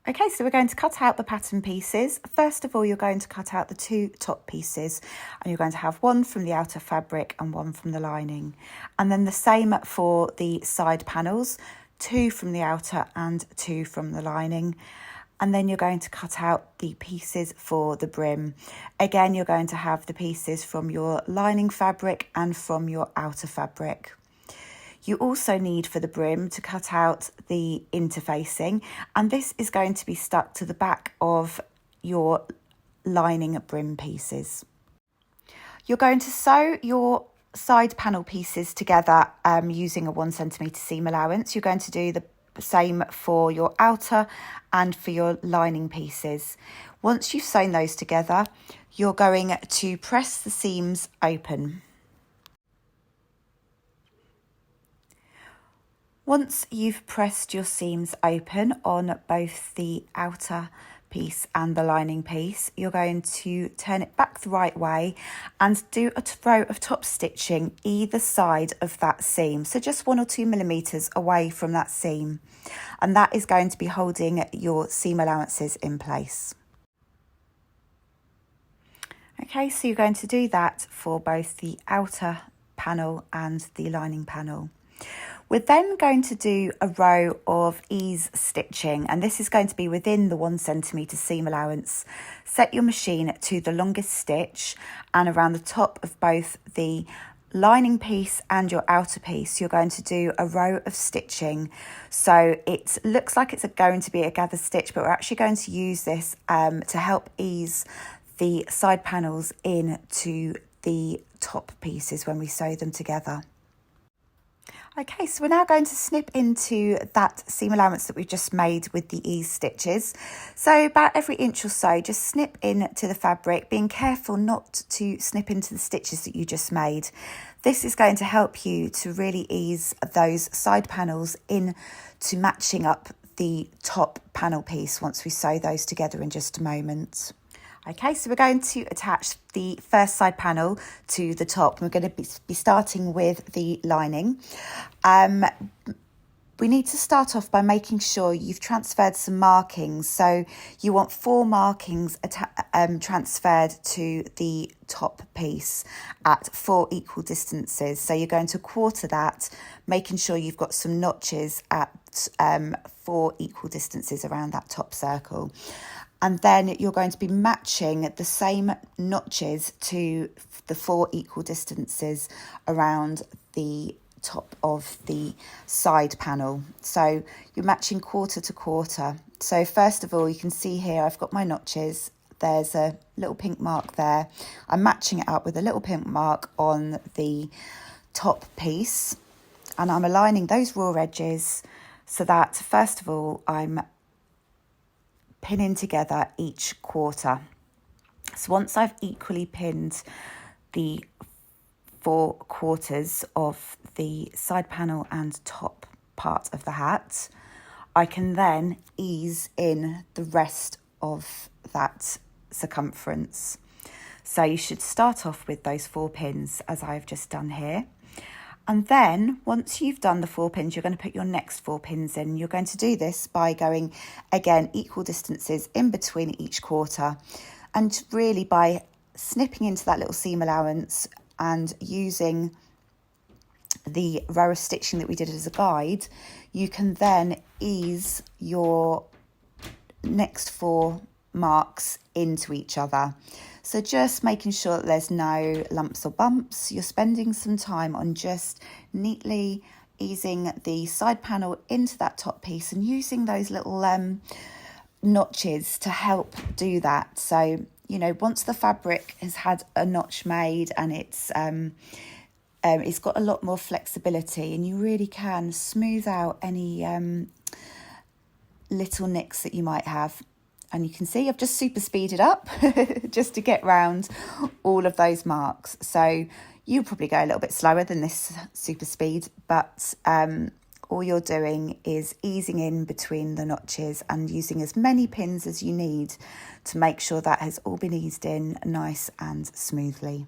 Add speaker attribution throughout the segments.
Speaker 1: Okay, so we're going to cut out the pattern pieces. First of all, you're going to cut out the 2 top pieces, and you're going to have one from the outer fabric and one from the lining. And then the same for the side panels, 2 from the outer and 2 from the lining. And then you're going to cut out the pieces for the brim. Again, you're going to have the pieces from your lining fabric and from your outer fabric. You also need for the brim to cut out the interfacing, and this is going to be stuck to the back of your lining brim pieces. You're going to sew your side panel pieces together using a 1 centimetre seam allowance. You're going to do the same for your outer and for your lining pieces. Once you've sewn those together, you're going to press the seams open. Once you've pressed your seams open on both the outer piece and the lining piece, you're going to turn it back the right way and do a row of top stitching either side of that seam. So just 1 or 2 millimeters away from that seam. And that is going to be holding your seam allowances in place. Okay, so you're going to do that for both the outer panel and the lining panel. We're then going to do a row of ease stitching, and this is going to be within the 1 centimetre seam allowance. Set your machine to the longest stitch, and around the top of both the lining piece and your outer piece, you're going to do a row of stitching. So it looks like it's going to be a gather stitch, but we're actually going to use this to help ease the side panels into the top pieces when we sew them together. Okay, so we're now going to snip into that seam allowance that we've just made with the ease stitches. So about every inch or so, just snip into the fabric, being careful not to snip into the stitches that you just made. This is going to help you to really ease those side panels in to matching up the top panel piece once we sew those together in just a moment. Okay, so we're going to attach the first side panel to the top. We're going to be starting with the lining. We need to start off by making sure you've transferred some markings. So you want 4 markings transferred to the top piece at 4 equal distances. So you're going to quarter that, making sure you've got some notches at 4 equal distances around that top circle. And then you're going to be matching the same notches to the 4 equal distances around the top of the side panel. So you're matching quarter to quarter. So first of all, you can see here I've got my notches. There's a little pink mark there. I'm matching it up with a little pink mark on the top piece, and I'm aligning those raw edges so that first of all I'm pinning together each quarter. So once I've equally pinned the 4 quarters of the side panel and top part of the hat, I can then ease in the rest of that circumference. So you should start off with those 4 pins as I've just done here. And then once you've done the 4 pins, you're going to put your next 4 pins in. You're going to do this by going, again, equal distances in between each quarter. And really by snipping into that little seam allowance and using the row of stitching that we did as a guide, you can then ease your next 4 marks into each other. So just making sure that there's no lumps or bumps. You're spending some time on just neatly easing the side panel into that top piece and using those little notches to help do that. So, you know, once the fabric has had a notch made and it's got a lot more flexibility, and you really can smooth out any little nicks that you might have. And you can see I've just super speeded up just to get round all of those marks. So you'll probably go a little bit slower than this super speed, but all you're doing is easing in between the notches and using as many pins as you need to make sure that has all been eased in nice and smoothly.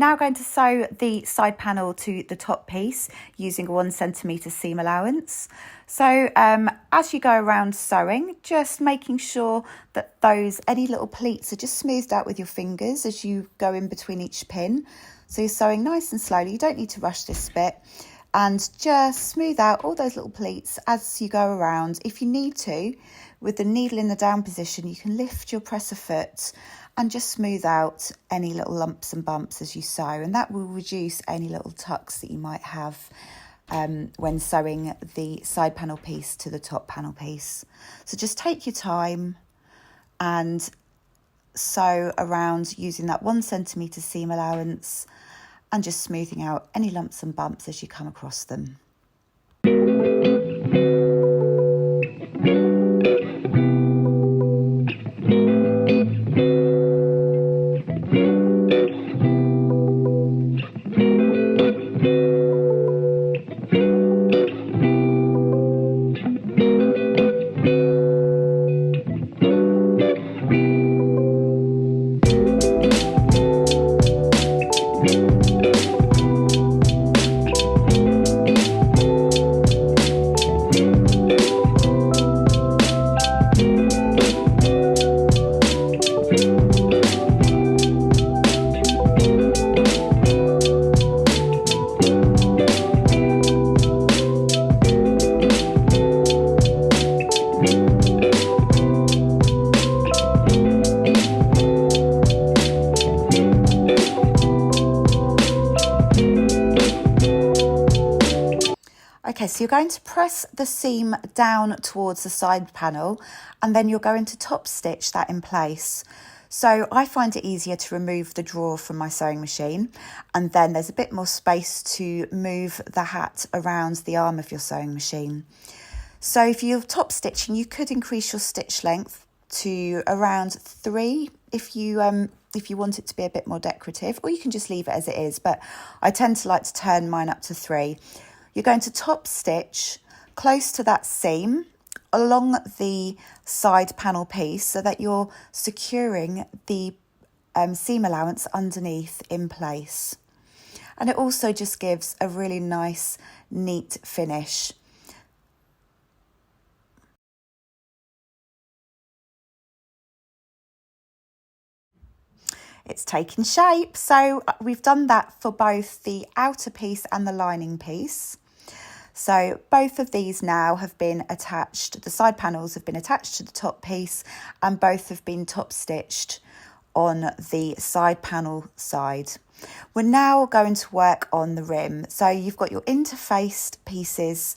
Speaker 1: now going to sew the side panel to the top piece using a 1 centimetre seam allowance. So as you go around sewing, just making sure that any little pleats are just smoothed out with your fingers as you go in between each pin. So you're sewing nice and slowly, you don't need to rush this bit. And just smooth out all those little pleats as you go around. If you need to, with the needle in the down position, you can lift your presser foot and just smooth out any little lumps and bumps as you sew. And that will reduce any little tucks that you might have when sewing the side panel piece to the top panel piece. So just take your time and sew around using that 1 centimetre seam allowance and just smoothing out any lumps and bumps as you come across them. Okay, so you're going to press the seam down towards the side panel and then you're going to top stitch that in place. So I find it easier to remove the drawer from my sewing machine, and then there's a bit more space to move the hat around the arm of your sewing machine. So if you're top stitching, you could increase your stitch length to around 3 if you want it to be a bit more decorative, or you can just leave it as it is, but I tend to like to turn mine up to 3. You're going to top stitch close to that seam along the side panel piece so that you're securing the seam allowance underneath in place. And it also just gives a really nice, neat finish. It's taken shape. So we've done that for both the outer piece and the lining piece. So both of these now have been attached, the side panels have been attached to the top piece and both have been top stitched on the side panel side. We're now going to work on the rim. So you've got your interfaced pieces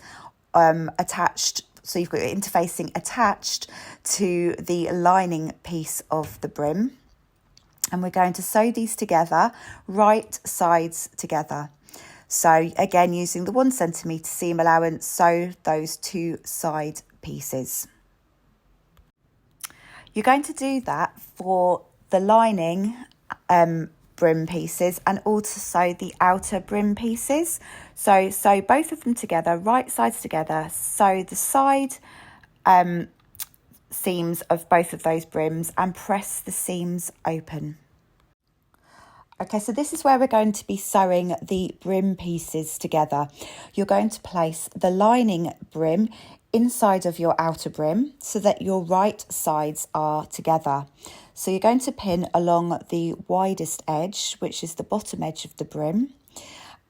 Speaker 1: attached, so you've got your interfacing attached to the lining piece of the brim. And we're going to sew these together, right sides together. So again, using the 1 centimetre seam allowance, sew those 2 side pieces. You're going to do that for the lining brim pieces and also the outer brim pieces. So sew both of them together, right sides together. Sew the side seams of both of those brims and press the seams open. Okay, so this is where we're going to be sewing the brim pieces together. You're going to place the lining brim inside of your outer brim so that your right sides are together. So you're going to pin along the widest edge, which is the bottom edge of the brim,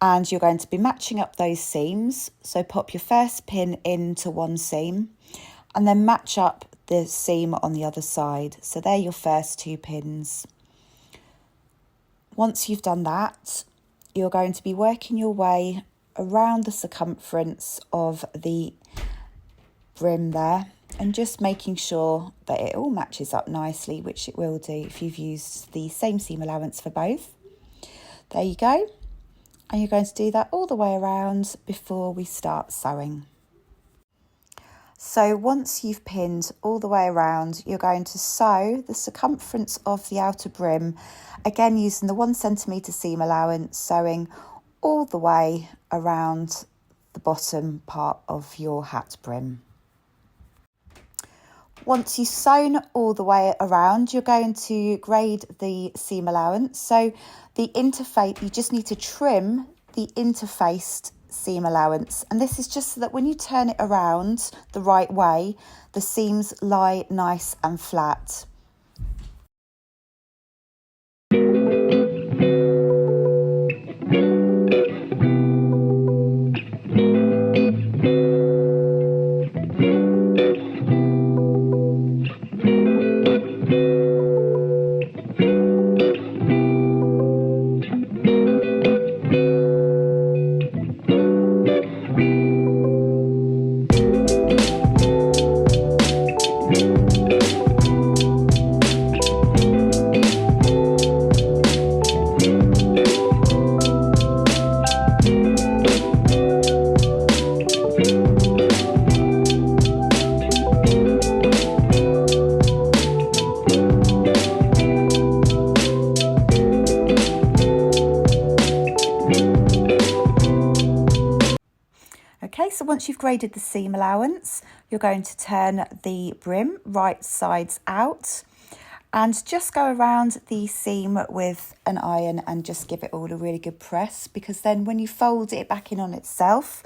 Speaker 1: and you're going to be matching up those seams. So pop your first pin into one seam and then match up the seam on the other side. So they're your first 2 pins. Once you've done that, you're going to be working your way around the circumference of the brim there and just making sure that it all matches up nicely, which it will do if you've used the same seam allowance for both. There you go. And you're going to do that all the way around before we start sewing. So once you've pinned all the way around, you're going to sew the circumference of the outer brim, again using the 1 centimetre seam allowance, sewing all the way around the bottom part of your hat brim. Once you've sewn all the way around, you're going to grade the seam allowance. So the interface, you just need to trim the interfaced seam allowance, and this is just so that when you turn it around the right way, the seams lie nice and flat. Okay, so once you've graded the seam allowance, you're going to turn the brim right sides out and just go around the seam with an iron and just give it all a really good press, because then when you fold it back in on itself,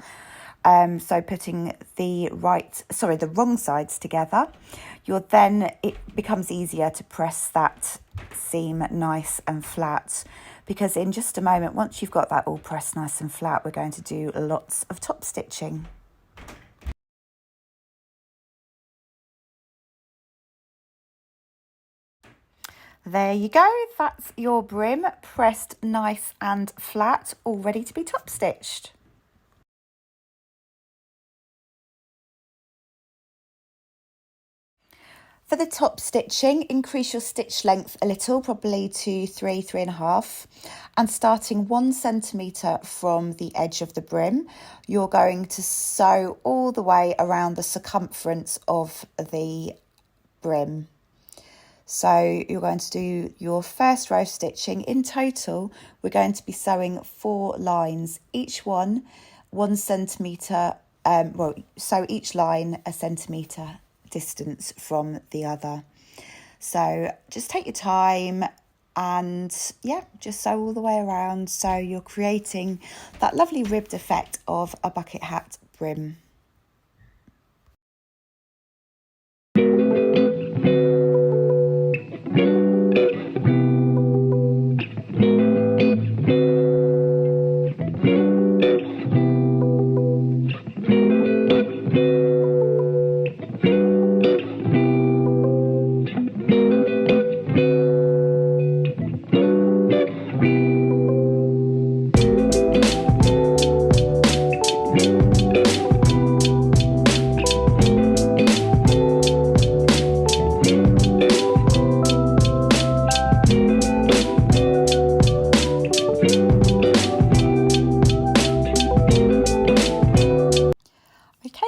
Speaker 1: so putting the wrong sides together, it becomes easier to press that seam nice and flat, because in just a moment, once you've got that all pressed nice and flat, we're going to do lots of top stitching. There you go, that's your brim pressed nice and flat, all ready to be top stitched. For the top stitching, increase your stitch length a little, probably to 3.5, and starting 1 centimetre from the edge of the brim, you're going to sew all the way around the circumference of the brim. So you're going to do your first row of stitching. In total, we're going to be sewing 4 lines, each one 1 centimetre, sew each line a centimetre distance from the other. So just take your time and just sew all the way around, so you're creating that lovely ribbed effect of a bucket hat brim.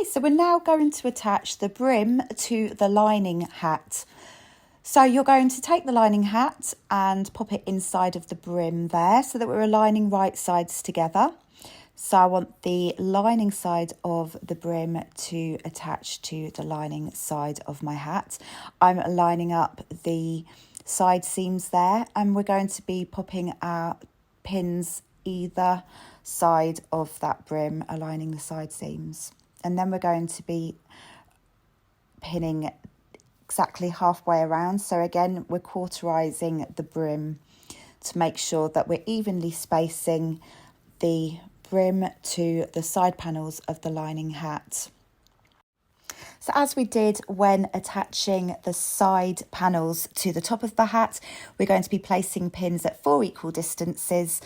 Speaker 1: So we're now going to attach the brim to the lining hat. So you're going to take the lining hat and pop it inside of the brim there, so that we're aligning right sides together. So I want the lining side of the brim to attach to the lining side of my hat. I'm lining up the side seams there, and we're going to be popping our pins either side of that brim, aligning the side seams. And then we're going to be pinning exactly halfway around. So again, we're quarterizing the brim to make sure that we're evenly spacing the brim to the side panels of the lining hat. So as we did when attaching the side panels to the top of the hat, we're going to be placing pins at 4 equal distances.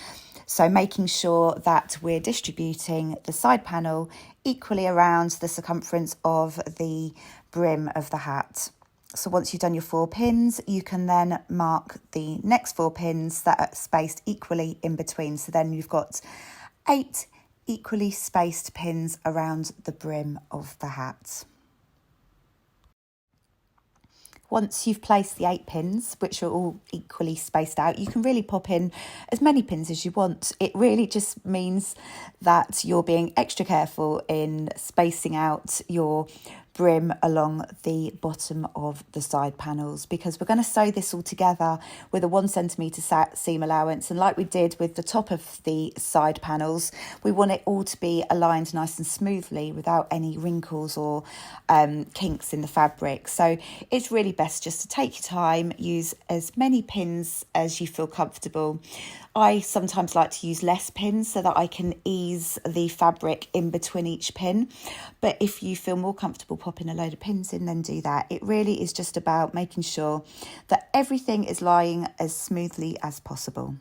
Speaker 1: So making sure that we're distributing the side panel equally around the circumference of the brim of the hat. So once you've done your 4 pins, you can then mark the next 4 pins that are spaced equally in between. So then you've got 8 equally spaced pins around the brim of the hat. Once you've placed the 8 pins, which are all equally spaced out, you can really pop in as many pins as you want. It really just means that you're being extra careful in spacing out your brim along the bottom of the side panels, because we're going to sew this all together with a 1 centimetre seam allowance, and like we did with the top of the side panels, we want it all to be aligned nice and smoothly without any wrinkles or kinks in the fabric. So it's really best just to take your time, use as many pins as you feel comfortable. I sometimes like to use less pins so that I can ease the fabric in between each pin. But if you feel more comfortable popping a load of pins in, then do that. It really is just about making sure that everything is lying as smoothly as possible.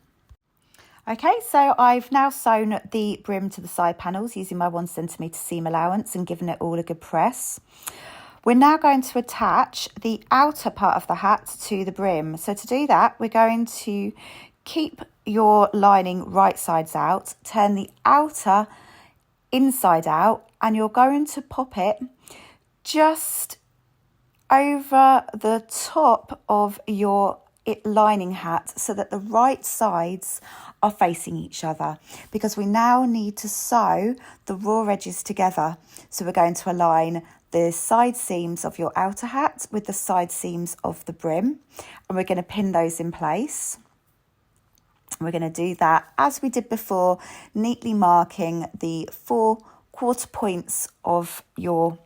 Speaker 1: Okay, so I've now sewn the brim to the side panels using my 1 centimetre seam allowance and given it all a good press. We're now going to attach the outer part of the hat to the brim. So to do that, we're going to keep your lining right sides out, turn the outer inside out, and you're going to pop it just over the top of your lining hat so that the right sides are facing each other, because we now need to sew the raw edges together. So we're going to align the side seams of your outer hat with the side seams of the brim, and we're going to pin those in place. We're going to do that as we did before, neatly marking the 4 quarter points of your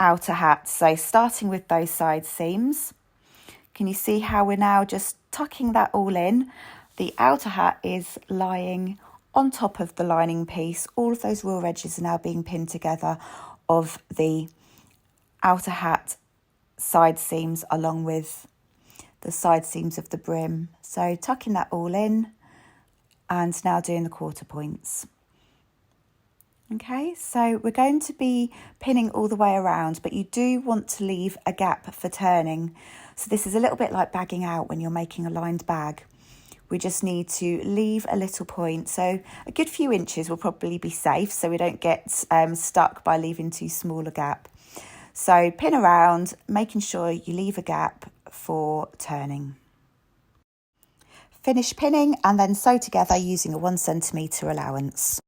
Speaker 1: outer hat. So starting with those side seams, can you see how we're now just tucking that all in? The outer hat is lying on top of the lining piece. All of those raw edges are now being pinned together of the outer hat side seams along with the side seams of the brim. So tucking that all in and now doing the quarter points. Okay, so we're going to be pinning all the way around, but you do want to leave a gap for turning. So this is a little bit like bagging out when you're making a lined bag. We just need to leave a little point. So a good few inches will probably be safe so we don't get stuck by leaving too small a gap. So pin around, making sure you leave a gap for turning. Finish pinning and then sew together using a 1 centimetre allowance.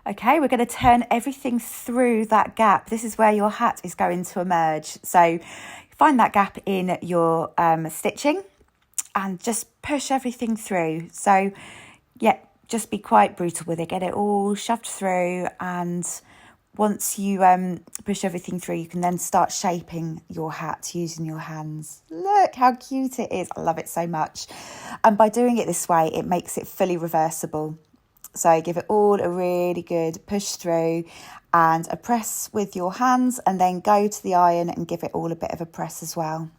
Speaker 1: Okay, we're going to turn everything through that gap. This is where your hat is going to emerge. So find that gap in your stitching and just push everything through. So yeah, just be quite brutal with it. Get it all shoved through, and once you push everything through, you can then start shaping your hat using your hands. Look how cute it is. I love it so much. And by doing it this way, it makes it fully reversible. So give it all a really good push through and a press with your hands, and then go to the iron and give it all a bit of a press as well.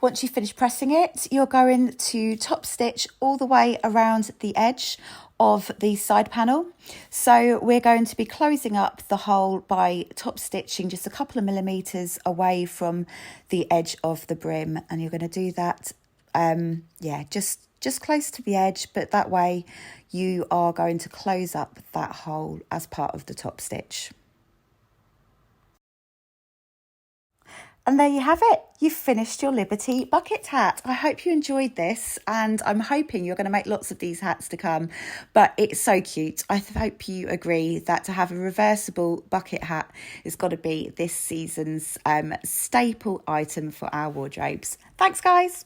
Speaker 1: Once you finish pressing it, you're going to top stitch all the way around the edge of the side panel. So we're going to be closing up the hole by top stitching just a couple of millimetres away from the edge of the brim, and you're going to do that just close to the edge, but that way you are going to close up that hole as part of the top stitch. And there you have it. You've finished your Liberty bucket hat. I hope you enjoyed this, and I'm hoping you're going to make lots of these hats to come, but it's so cute. I hope you agree that to have a reversible bucket hat has got to be this season's staple item for our wardrobes. Thanks, guys.